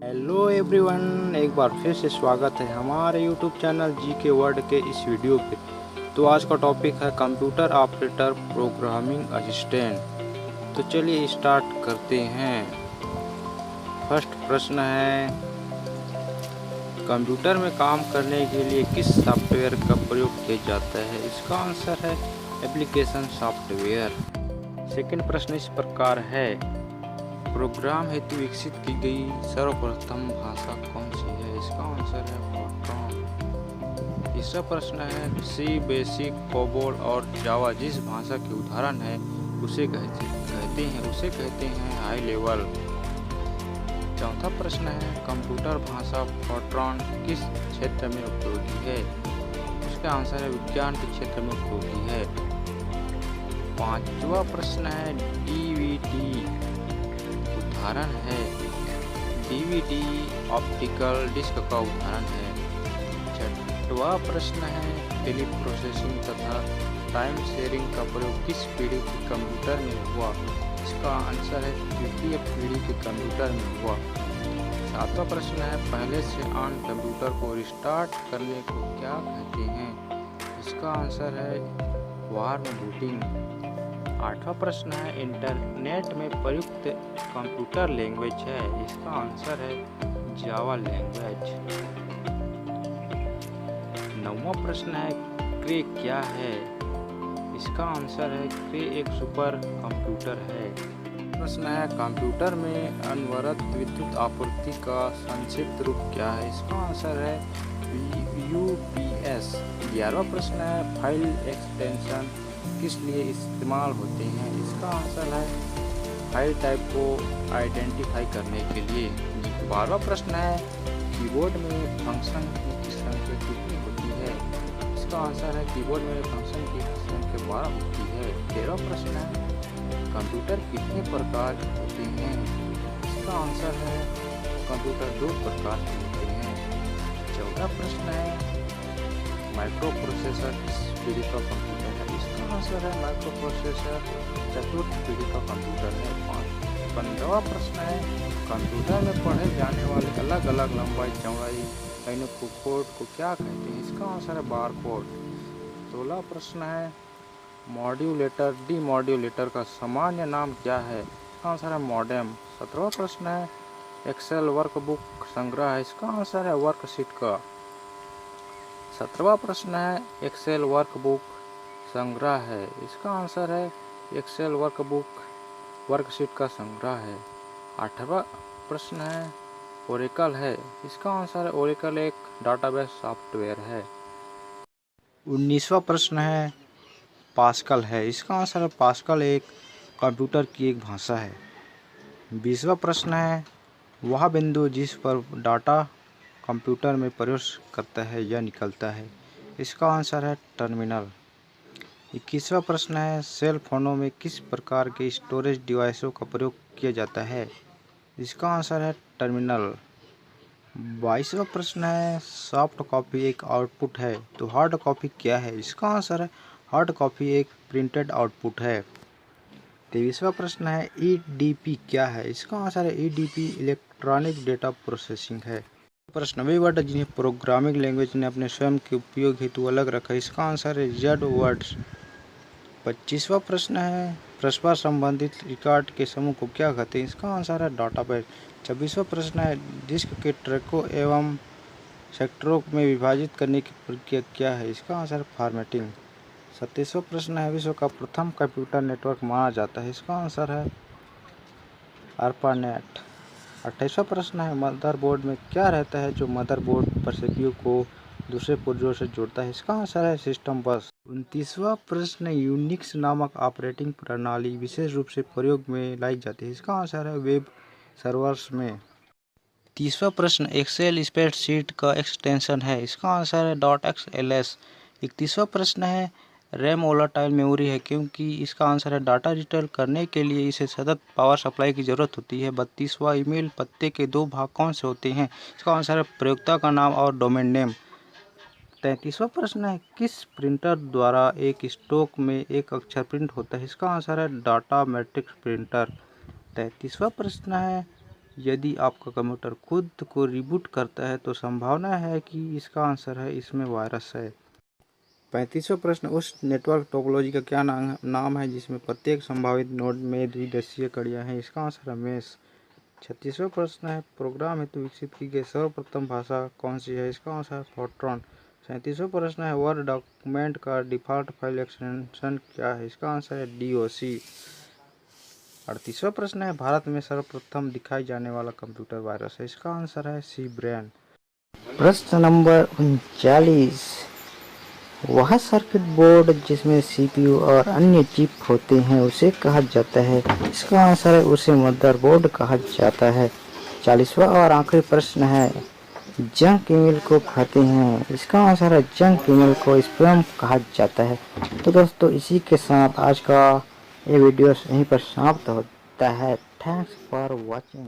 Hello everyone, एक बार फिर से स्वागत है हमारे यूट्यूब चैनल जी के वर्ड के इस वीडियो पे। तो आज का टॉपिक है कंप्यूटर ऑपरेटर प्रोग्रामिंग असिस्टेंट। तो चलिए स्टार्ट करते हैं। फर्स्ट प्रश्न है, कंप्यूटर में काम करने के लिए किस सॉफ्टवेयर का प्रयोग किया जाता है? इसका आंसर है एप्लीकेशन सॉफ्टवेयर। सेकंड प्रश्न इस प्रकार है, प्रोग्राम हेतु विकसित की गई सर्वप्रथम भाषा कौन सी है? इसका आंसर है फोर्ट्रॉन। तीसरा प्रश्न है, सी, बेसिक, कोबोल और जावा जिस भाषा के उदाहरण है उसे कहते हैं हाई लेवल। चौथा प्रश्न है, कंप्यूटर भाषा फोर्ट्रॉन किस क्षेत्र में उपयोगी है? इसका आंसर है विज्ञान के क्षेत्र में उपयोगी है। पांचवा प्रश्न है, डीवीडी उदाहरण है? डीवीडी ऑप्टिकल डिस्क का उदाहरण है। छठवां प्रश्न है, टेलीप्रोसेसिंग तथा टाइम शेयरिंग का प्रयोग किस पीढ़ी के कंप्यूटर में हुआ? इसका आंसर है तृतीय पीढ़ी के कंप्यूटर में हुआ। सातवां प्रश्न है, पहले से ऑन कंप्यूटर को रिस्टार्ट करने को क्या कहते हैं? इसका आंसर है वार्म बूटिंग। आठवां प्रश्न है, इंटरनेट में प्रयुक्त कंप्यूटर लैंग्वेज है? इसका आंसर है जावा लैंग्वेज। नौवां प्रश्न है, क्रे क्या है? इसका आंसर है क्रे एक सुपर कंप्यूटर है। प्रश्न है, कंप्यूटर में अनवरत विद्युत आपूर्ति का संक्षिप्त रूप क्या है? इसका आंसर है यूपीएस। 11वां प्रश्न है, फाइल एक्सटेंशन किस लिए इस्तेमाल होते हैं? इसका आंसर है फाइल टाइप को आइडेंटिफाई करने के लिए। 12वां प्रश्न है, कीबोर्ड में फंक्शन की संख्या कितनी होती है? इसका आंसर है कीबोर्ड में फंक्शन की संख्या 12 होती है। 13वां प्रश्न है, कंप्यूटर कितने प्रकार के होते हैं? इसका आंसर है कंप्यूटर 2 प्रकार के होते हैं। 14वां प्रश्न है, माइक्रो प्रोसेसर किस पीढ़ी का कंप्यूटर है? इसका आंसर है माइक्रो प्रोसेसर चतुर्थ पीढ़ी का कंप्यूटर है। 15वां प्रश्न है, कंप्यूटर में पढ़े जाने वाले अलग अलग लंबाई चौड़ाई लाइनों को कोड को क्या कहते हैं? इसका आंसर है बार कोड। 16वां प्रश्न है, मॉड्यूलेटर डीमॉड्यूलेटर का सामान्य नाम क्या है? इसका आंसर है मॉडेम। 17वां प्रश्न है, एक्सेल वर्कबुक संग्रह है? इसका आंसर है वर्कशीट का। 17वां प्रश्न है, एक्सेल वर्कबुक संग्रह है? इसका आंसर है एक्सेल वर्कबुक वर्कशीट का संग्रह है। 8वां प्रश्न है, ओरेकल है? इसका आंसर है ओरेकल एक डाटाबेस सॉफ्टवेयर है। 19वां प्रश्न है, पास्कल है? इसका आंसर है पास्कल एक कंप्यूटर की एक भाषा है। 20वां प्रश्न है, वह बिंदु जिस पर डाटा कंप्यूटर में प्रवेश करता है या निकलता है? इसका आंसर है टर्मिनल। 21वां प्रश्न है, सेल फोनों में किस प्रकार के स्टोरेज डिवाइसों का प्रयोग किया जाता है? इसका आंसर है टर्मिनल। 22वां प्रश्न है, सॉफ्ट कॉपी एक आउटपुट है तो हार्ड कॉपी क्या है? इसका आंसर है हार्ड कॉपी एक प्रिंटेड आउटपुट है। 23वां प्रश्न है, ईडीपी क्या है? इसका आंसर है ईडीपी इलेक्ट्रॉनिक डेटा प्रोसेसिंग है। प्रश्न, वे वर्ड जिन्हें प्रोग्रामिंग लैंग्वेज ने अपने स्वयं के उपयोग हेतु अलग रखा है? इसका आंसर है जेड वर्ड्स। 25वां प्रश्न है, परस्पर संबंधित रिकॉर्ड के समूह को क्या कहते हैं? इसका आंसर है डाटाबेस। 26वां प्रश्न है, डिस्क के ट्रकों एवं सेक्टरों में विभाजित करने की प्रक्रिया क्या है? इसका आंसर है फॉर्मेटिंग। 27वां प्रश्न है, विश्व का प्रथम कंप्यूटर नेटवर्क माना जाता है? इसका आंसर है ARPANET। 28वां प्रश्न है, मदरबोर्ड में क्या रहता है जो मदरबोर्ड पर सीपीयू को दूसरे पुर्जों से जोड़ता है? इसका आंसर है सिस्टम बस। 29वां प्रश्न, यूनिक्स नामक ऑपरेटिंग प्रणाली विशेष रूप से प्रयोग में लाई जाती है? इसका आंसर है वेब सर्वर्स में। 30वां प्रश्न, एक्सेल स्प्रेडशीट का एक्सटेंशन है? इसका आंसर है .xls। 31वां प्रश्न है, रैम वोलाटाइल मेमोरी है क्योंकि? इसका आंसर है डाटा डिजिटल करने के लिए इसे सतत पावर सप्लाई की ज़रूरत होती है। 32वां, ईमेल पते के 2 भाग कौन से होते हैं? इसका आंसर है प्रयोक्ता का नाम और डोमेन नेम। 33वां प्रश्न है, किस प्रिंटर द्वारा एक स्टॉक में एक अक्षर प्रिंट होता है? इसका आंसर है डाटा मैट्रिक्स प्रिंटर। 33वां प्रश्न है, यदि आपका कंप्यूटर खुद को रिबूट करता है तो संभावना है कि इसका आंसर है इसमें वायरस है। 35वां प्रश्न, उस नेटवर्क टोपोलॉजी का क्या नाम है जिसमें प्रत्येक संभावित नोड में द्विदिशीय कड़ियाँ हैं? इसका आंसर है मेश। 36वां प्रश्न है, प्रोग्राम हेतु विकसित की गई सर्वप्रथम भाषा कौन सी है? इसका आंसर है फोर्ट्रॉन। 37वां प्रश्न है, वर्ड डॉक्यूमेंट का डिफ़ॉल्ट फाइल एक्सटेंशन क्या है? इसका आंसर है DOC। 38वां प्रश्न है, भारत में सर्वप्रथम दिखाई जाने वाला कंप्यूटर वायरस है? इसका आंसर है सी ब्रेन। प्रश्न नंबर 39, वह सर्किट बोर्ड जिसमें CPU और अन्य चिप होते हैं उसे कहा जाता है? इसका आंसर है उसे मदरबोर्ड कहा जाता है। 40वां और आखिरी प्रश्न है, जंक ईमेल को कहते हैं? इसका आंसर है जंक ईमेल को स्पैम कहा जाता है। तो दोस्तों इसी के साथ आज का ये वीडियो यहीं पर समाप्त होता है। Thanks for watching.